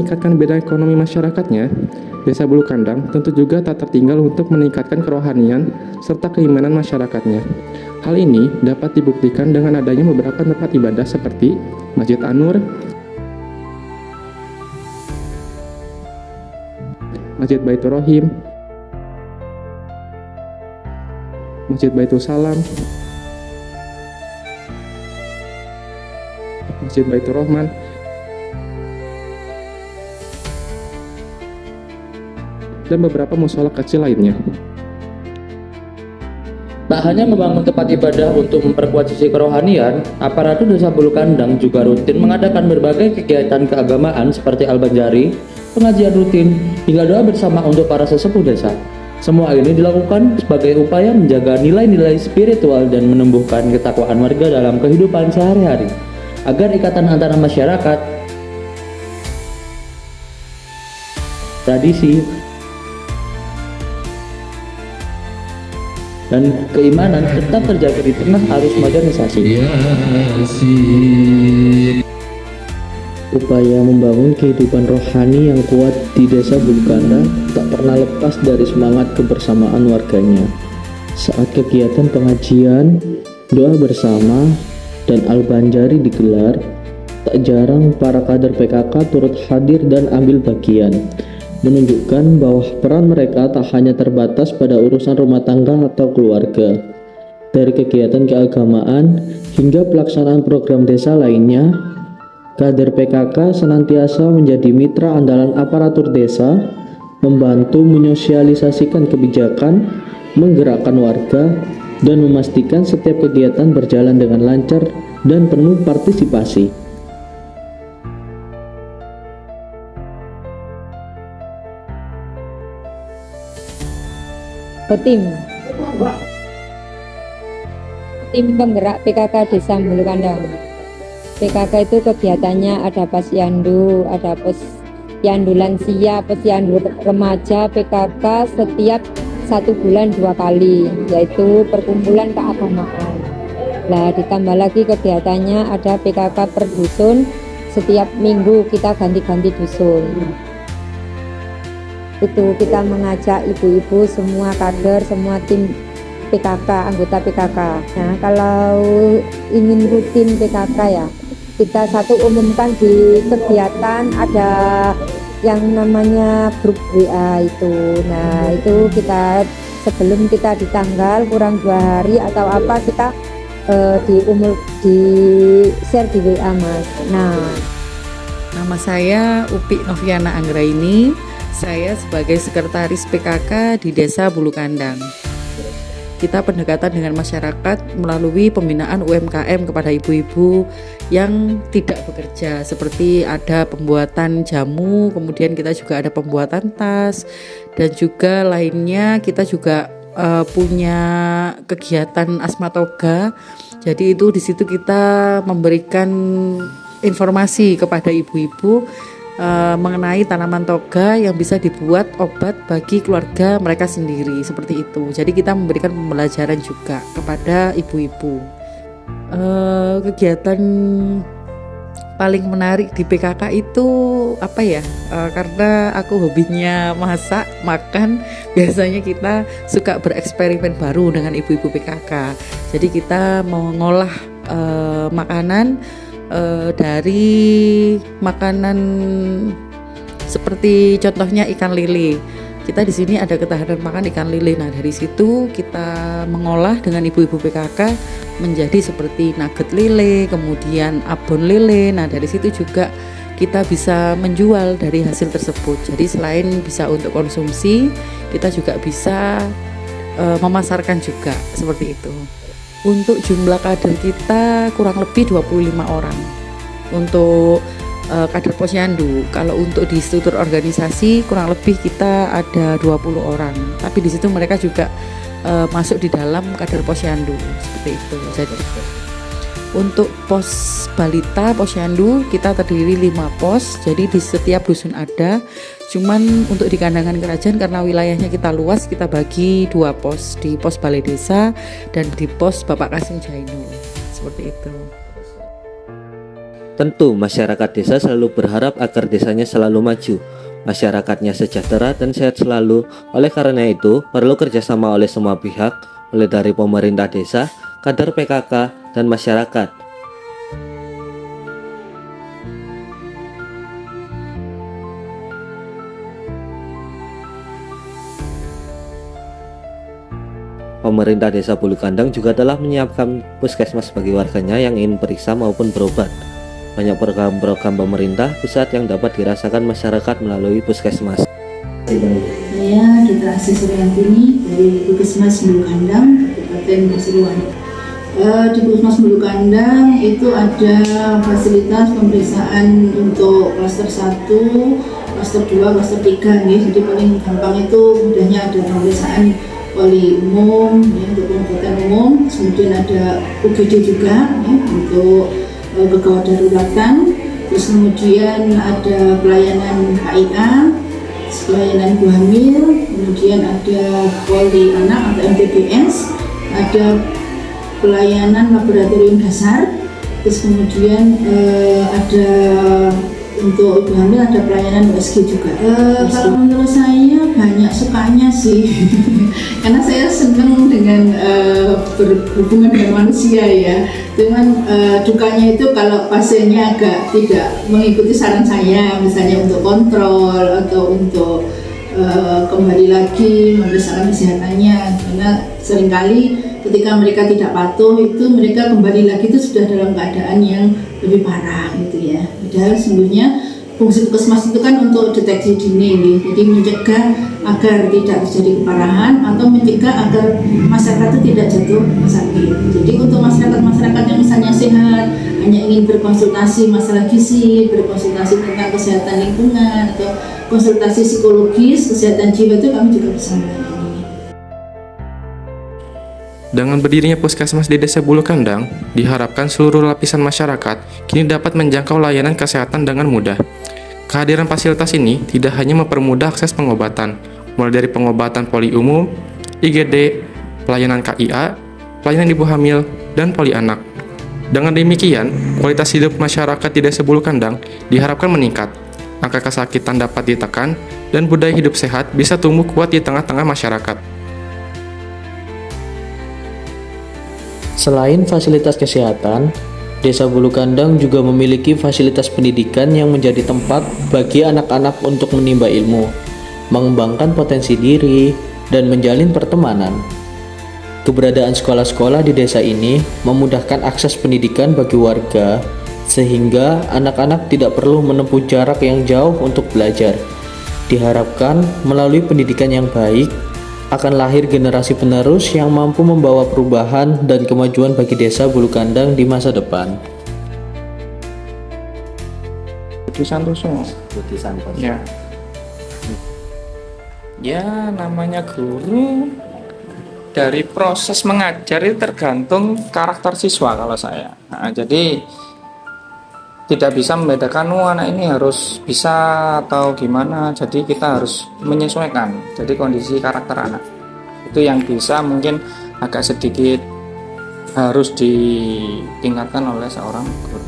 meningkatkan bidang ekonomi masyarakatnya, Desa Bulu Kandang tentu juga tak tertinggal untuk meningkatkan kerohanian serta keimanan masyarakatnya. Hal ini dapat dibuktikan dengan adanya beberapa tempat ibadah seperti Masjid An-Nur, Masjid Baitur Rohim, Masjid Baitul Salam, Masjid Baitur Rahman, dan beberapa mushola kecil lainnya. Tak hanya membangun tempat ibadah untuk memperkuat sisi kerohanian, aparatur Desa Bulu Kandang juga rutin mengadakan berbagai kegiatan keagamaan seperti Al-Banjari, pengajian rutin, hingga doa bersama untuk para sesepuh desa. Semua ini dilakukan sebagai upaya menjaga nilai-nilai spiritual dan menumbuhkan ketakwaan warga dalam kehidupan sehari-hari, agar ikatan antara masyarakat, tradisi, dan keimanan tetap terjaga di tengah arus modernisasi. Upaya membangun kehidupan rohani yang kuat di Desa Bulu Kandang tak pernah lepas dari semangat kebersamaan warganya. Saat kegiatan pengajian, doa bersama, dan Al-Banjari digelar, tak jarang para kader PKK turut hadir dan ambil bagian, menunjukkan bahwa peran mereka tak hanya terbatas pada urusan rumah tangga atau keluarga. Dari kegiatan keagamaan hingga pelaksanaan program desa lainnya, kader PKK senantiasa menjadi mitra andalan aparatur desa, membantu menyosialisasikan kebijakan, menggerakkan warga, dan memastikan setiap kegiatan berjalan dengan lancar dan penuh partisipasi. Tim penggerak PKK Desa Bulu Kandang. PKK itu kegiatannya ada posyandu, ada posyandu lansia, posyandu remaja. PKK setiap 1 bulan 2 kali, yaitu perkumpulan keagamaan. Nah, ditambah lagi kegiatannya ada PKK per dusun, setiap minggu kita ganti-ganti dusun. Itu kita mengajak ibu-ibu, semua kader, semua tim PKK, anggota PKK. Nah, kalau ingin rutin PKK ya, kita satu umumkan di kegiatan ada yang namanya grup WA itu. Nah, itu kita sebelum kita di tanggal kurang 2 hari atau apa kita di share di WA, Mas. Nah, nama saya Upi Noviana Anggraini. Saya sebagai sekretaris PKK di Desa Bulu Kandang. Kita pendekatan dengan masyarakat melalui pembinaan UMKM kepada ibu-ibu yang tidak bekerja, seperti ada pembuatan jamu, kemudian kita juga ada pembuatan tas, dan juga lainnya kita juga punya kegiatan Asma Toga. Jadi itu di situ kita memberikan informasi kepada ibu-ibu mengenai tanaman toga yang bisa dibuat obat bagi keluarga mereka sendiri, seperti itu. Jadi kita memberikan pembelajaran juga kepada ibu-ibu. Kegiatan paling menarik di PKK itu apa ya? Karena aku hobinya masak, makan, biasanya kita suka bereksperimen baru dengan ibu-ibu PKK. Jadi kita mengolah makanan dari makanan seperti contohnya ikan lele. Kita di sini ada ketahanan makan ikan lele. Nah, dari situ kita mengolah dengan ibu-ibu PKK menjadi seperti nugget lele, kemudian abon lele. Nah, dari situ juga kita bisa menjual dari hasil tersebut. Jadi selain bisa untuk konsumsi, kita juga bisa memasarkan juga, seperti itu. Untuk jumlah kader kita kurang lebih 25 orang untuk kader posyandu. Kalau untuk di struktur organisasi kurang lebih kita ada 20 orang. Tapi di situ mereka juga masuk di dalam kader posyandu, seperti itu. Jadi untuk pos balita posyandu kita terdiri 5 pos. Jadi di setiap dusun ada. Cuman untuk di Kandangan Kerajaan karena wilayahnya kita luas, kita bagi 2 pos, di pos Balai Desa dan di pos Bapak Kasim Jainul, seperti itu. Tentu masyarakat desa selalu berharap agar desanya selalu maju, masyarakatnya sejahtera dan sehat selalu. Oleh karena itu, perlu kerjasama oleh semua pihak, mulai dari pemerintah desa, kader PKK, dan masyarakat. Pemerintah Desa Bulukandang juga telah menyiapkan puskesmas bagi warganya yang ingin periksa maupun berobat. Banyak program-program pemerintah pusat yang dapat dirasakan masyarakat melalui puskesmas. Saya Dr. Asih Suryantini dari Puskesmas Bulukandang, Kabupaten Pasuruan. Di Puskesmas Bulukandang itu ada fasilitas pemeriksaan untuk klaster 1, klaster 2, klaster 3 nih. Jadi paling gampang itu mudahnya ada pemeriksaan poli umum ya, untuk pengobatan umum, kemudian ada UGD juga ya, untuk kegawat daruratan, terus kemudian ada pelayanan KIA, pelayanan ibu hamil, kemudian ada poli anak atau MTBS, ada pelayanan laboratorium dasar, terus kemudian ada untuk ibu hamil ada pelayanan USG juga. Kalau menurut saya banyak sukanya sih, karena saya senang dengan berhubungan dengan manusia ya. Cuman dukanya itu kalau pasiennya agak tidak mengikuti saran saya, misalnya untuk kontrol atau untuk kembali lagi memeriksakan kesehatannya, karena seringkali ketika mereka tidak patuh itu mereka kembali lagi itu sudah dalam keadaan yang lebih parah gitu ya. Padahal sesungguhnya fungsi puskesmas itu kan untuk deteksi dini nih, jadi mencegah agar tidak terjadi keparahan atau mencegah agar masyarakat itu tidak jatuh sakit. Jadi untuk masyarakat yang misalnya sehat, hanya ingin berkonsultasi masalah gizi, berkonsultasi tentang kesehatan lingkungan atau konsultasi psikologis, kesehatan jiwa itu kami juga bisa melayani. Dengan berdirinya puskesmas di Desa Bulukandang, diharapkan seluruh lapisan masyarakat kini dapat menjangkau layanan kesehatan dengan mudah. Kehadiran fasilitas ini tidak hanya mempermudah akses pengobatan, mulai dari pengobatan poli umum, IGD, pelayanan KIA, pelayanan ibu hamil, dan poli anak. Dengan demikian, kualitas hidup masyarakat di Desa Bulukandang diharapkan meningkat, angka kesakitan dapat ditekan, dan budaya hidup sehat bisa tumbuh kuat di tengah-tengah masyarakat. Selain fasilitas kesehatan, Desa Bulukandang juga memiliki fasilitas pendidikan yang menjadi tempat bagi anak-anak untuk menimba ilmu, mengembangkan potensi diri, dan menjalin pertemanan. Keberadaan sekolah-sekolah di desa ini memudahkan akses pendidikan bagi warga, sehingga anak-anak tidak perlu menempuh jarak yang jauh untuk belajar. Diharapkan melalui pendidikan yang baik, akan lahir generasi penerus yang mampu membawa perubahan dan kemajuan bagi Desa Bulukandang di masa depan. Budi Santoso. Ya. Ya, namanya guru, dari proses mengajar itu tergantung karakter siswa kalau saya. Nah, jadi tidak bisa membedakan anak ini harus bisa atau gimana, jadi kita harus menyesuaikan jadi kondisi karakter anak itu yang bisa mungkin agak sedikit harus ditingkatkan oleh seorang guru.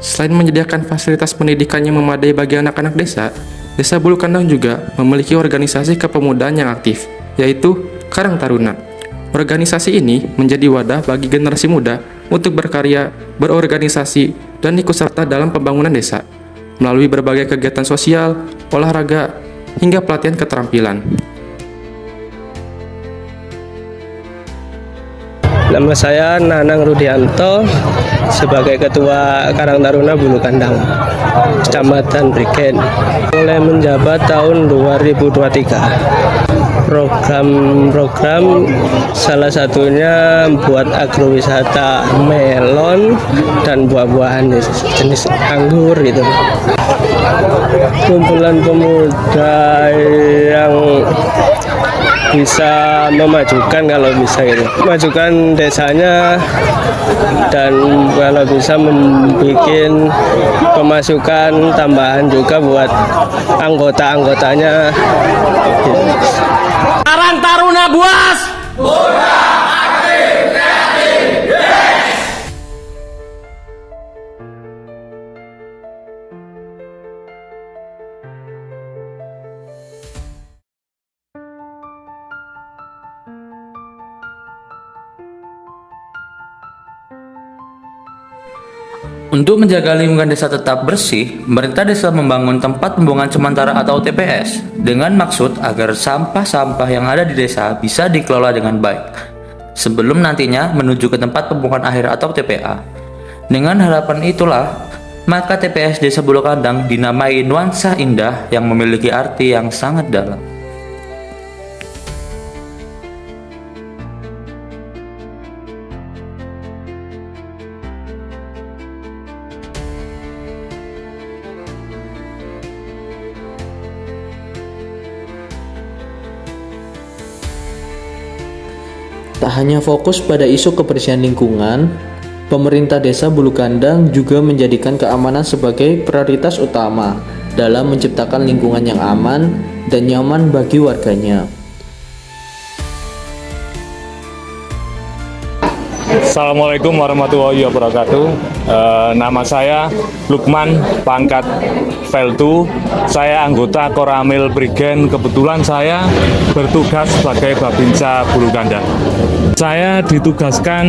Selain menyediakan fasilitas pendidikan yang memadai bagi anak-anak desa, Desa Bulukandang juga memiliki organisasi kepemudaan yang aktif, yaitu Karang Taruna. Organisasi ini menjadi wadah bagi generasi muda untuk berkarya, berorganisasi, dan ikut serta dalam pembangunan desa, melalui berbagai kegiatan sosial, olahraga, hingga pelatihan keterampilan. Nama saya Nanang Rudianto, sebagai Ketua Karang Taruna Bulukandang, Kecamatan Brigen. Mulai menjabat tahun 2023. Program salah satunya buat agrowisata melon dan buah-buahan jenis anggur gitu. Kumpulan pemuda yang bisa memajukan, kalau bisa gitu, memajukan desanya, dan kalau bisa membuat pemasukan tambahan juga buat anggota-anggotanya gitu. Karang Taruna Buas. Muda, aktif, kreatif, yes. Untuk menjaga lingkungan desa tetap bersih, pemerintah desa membangun tempat pembuangan sementara atau TPS dengan maksud agar sampah-sampah yang ada di desa bisa dikelola dengan baik sebelum nantinya menuju ke tempat pembuangan akhir atau TPA. Dengan harapan itulah, maka TPS Desa Bulu Kandang dinamai nuansa indah yang memiliki arti yang sangat dalam. Tak hanya fokus pada isu kebersihan lingkungan, pemerintah desa Bulu Kandang juga menjadikan keamanan sebagai prioritas utama dalam menciptakan lingkungan yang aman dan nyaman bagi warganya. Assalamualaikum warahmatullahi wabarakatuh. Nama saya Lukman, pangkat Veltu. Saya anggota Koramil Prigen. Kebetulan saya bertugas sebagai Babinsa Bulu Kandang. Saya ditugaskan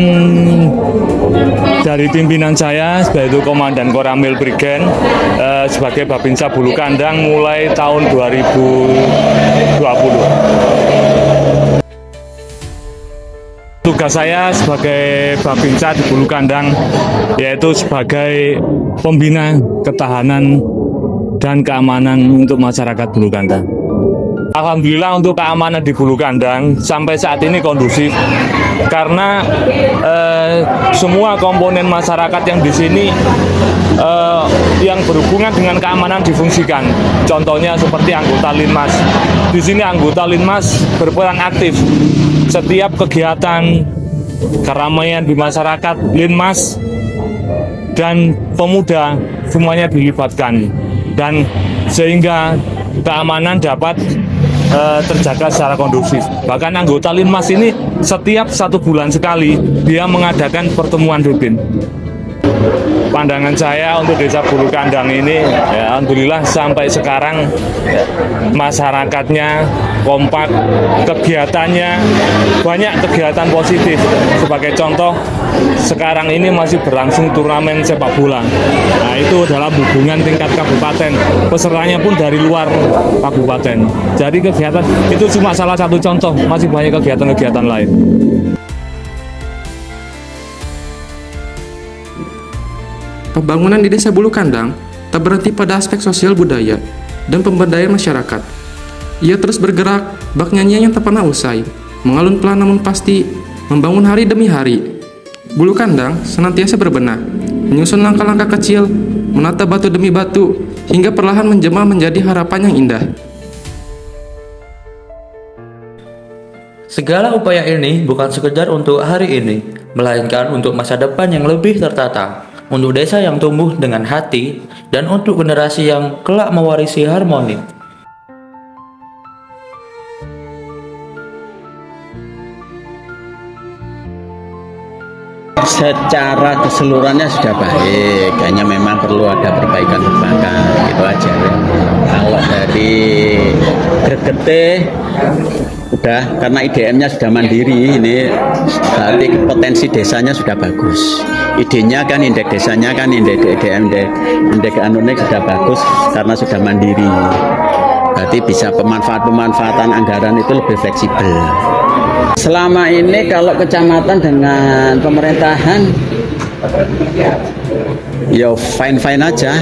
dari pimpinan saya, yaitu Komandan Koramil Prigen, sebagai Babinsa Bulu Kandang mulai tahun 2020. Tugas saya sebagai Babinsa di Bulu Kandang yaitu sebagai pembina ketahanan dan keamanan untuk masyarakat Bulu Kandang. Alhamdulillah untuk keamanan di Bulu Kandang sampai saat ini kondusif karena semua komponen masyarakat yang di sini yang berhubungan dengan keamanan difungsikan. Contohnya seperti anggota Linmas. Di sini anggota Linmas berperan aktif. Setiap kegiatan keramaian di masyarakat, Linmas dan pemuda semuanya dilibatkan, dan sehingga keamanan dapat terjaga secara kondusif. Bahkan anggota Linmas ini setiap 1 bulan sekali dia mengadakan pertemuan rutin. Pandangan saya untuk Desa Bulu Kandang ini, ya, alhamdulillah sampai sekarang masyarakatnya kompak, kegiatannya banyak kegiatan positif. Sebagai contoh, sekarang ini masih berlangsung turnamen sepak bola. Nah, itu dalam hubungan tingkat kabupaten, pesertanya pun dari luar kabupaten. Jadi kegiatan itu cuma salah satu contoh, masih banyak kegiatan-kegiatan lain. Pembangunan di Desa Bulu Kandang tak berhenti pada aspek sosial budaya dan pemberdayaan masyarakat. Ia terus bergerak, bak nyanyian yang tak pernah usai, mengalun pelan namun pasti, membangun hari demi hari. Bulu Kandang senantiasa berbenah, menyusun langkah-langkah kecil, menata batu demi batu, hingga perlahan menjelma menjadi harapan yang indah. Segala upaya ini bukan sekedar untuk hari ini, melainkan untuk masa depan yang lebih tertata, untuk desa yang tumbuh dengan hati, dan untuk generasi yang kelak mewarisi harmoni. Secara keseluruhannya sudah baik, hanya memang perlu ada perbaikan-perbaikan, gitu aja. Kalau dari gregete udah, karena IDM-nya sudah mandiri, ini berarti potensi desanya sudah bagus. Idenya kan, indeks desanya kan, indeks IDM, indeks anunik sudah bagus karena sudah mandiri. Berarti bisa pemanfaatan anggaran itu lebih fleksibel. Selama ini kalau kecamatan dengan pemerintahan ya fine-fine aja,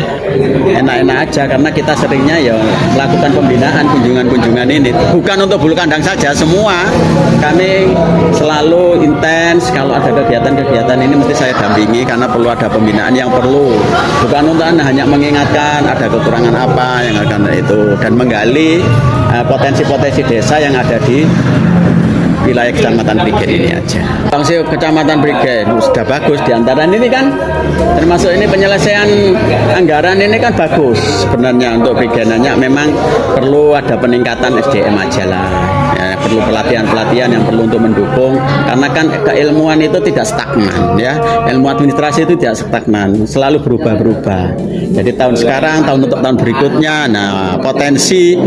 enak-enak aja, karena kita seringnya ya melakukan pembinaan, kunjungan-kunjungan ini bukan untuk Bulu Kandang saja, semua kami selalu intens. Kalau ada kegiatan-kegiatan ini mesti saya dampingi karena perlu ada pembinaan yang perlu, bukan untuk hanya mengingatkan ada kekurangan apa yang akan itu, dan menggali potensi-potensi desa yang ada di wilayah Kecamatan Prigen ini aja. Fungsi Kecamatan Prigen sudah bagus, diantara ini kan termasuk ini penyelesaian anggaran ini kan bagus sebenarnya untuk Prigenannya. Memang perlu ada peningkatan SDM aja lah, ya, perlu pelatihan-pelatihan yang perlu untuk mendukung, karena kan keilmuan itu tidak stagnan, ya, ilmu administrasi itu tidak stagnan, selalu berubah-berubah. Jadi tahun sekarang, untuk tahun berikutnya, nah potensi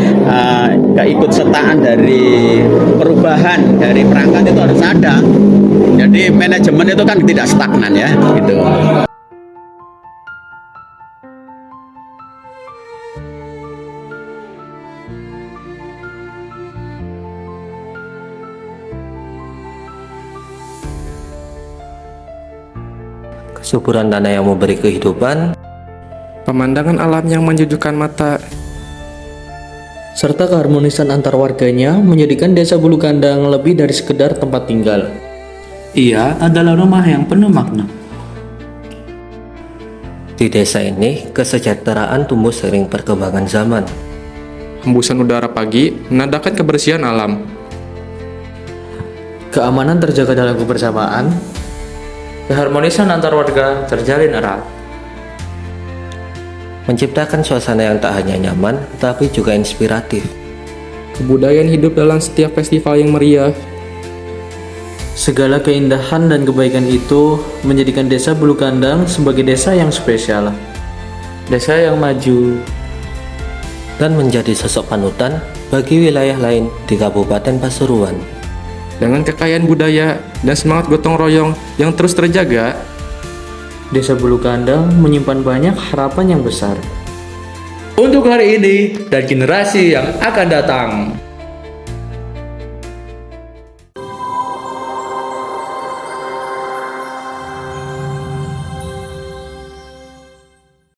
keikutsertaan dari perubahan dari perangkat itu harus ada. Jadi manajemen itu kan tidak stagnan, ya, gitu. suburan tanah yang memberi kehidupan, pemandangan alam yang menjejukkan mata, serta keharmonisan antar warganya menjadikan Desa Bulu Kandang lebih dari sekedar tempat tinggal. Ia adalah rumah yang penuh makna. Di desa ini, kesejahteraan tumbuh seiring perkembangan zaman. hembusan udara pagi menandakan kebersihan alam. Keamanan terjaga dalam kebersamaan, Keharmonisan antar warga terjalin erat. Menciptakan suasana yang tak hanya nyaman, tapi juga inspiratif. Kebudayaan hidup dalam setiap festival yang meriah. segala keindahan dan kebaikan itu menjadikan Desa Bulu Kandang sebagai desa yang spesial. Desa yang maju Dan menjadi sosok panutan bagi wilayah lain di Kabupaten Pasuruan. Dengan kekayaan budaya dan semangat gotong royong yang terus terjaga, Desa Bulu Kandang menyimpan banyak harapan yang besar. untuk hari ini dan generasi yang akan datang.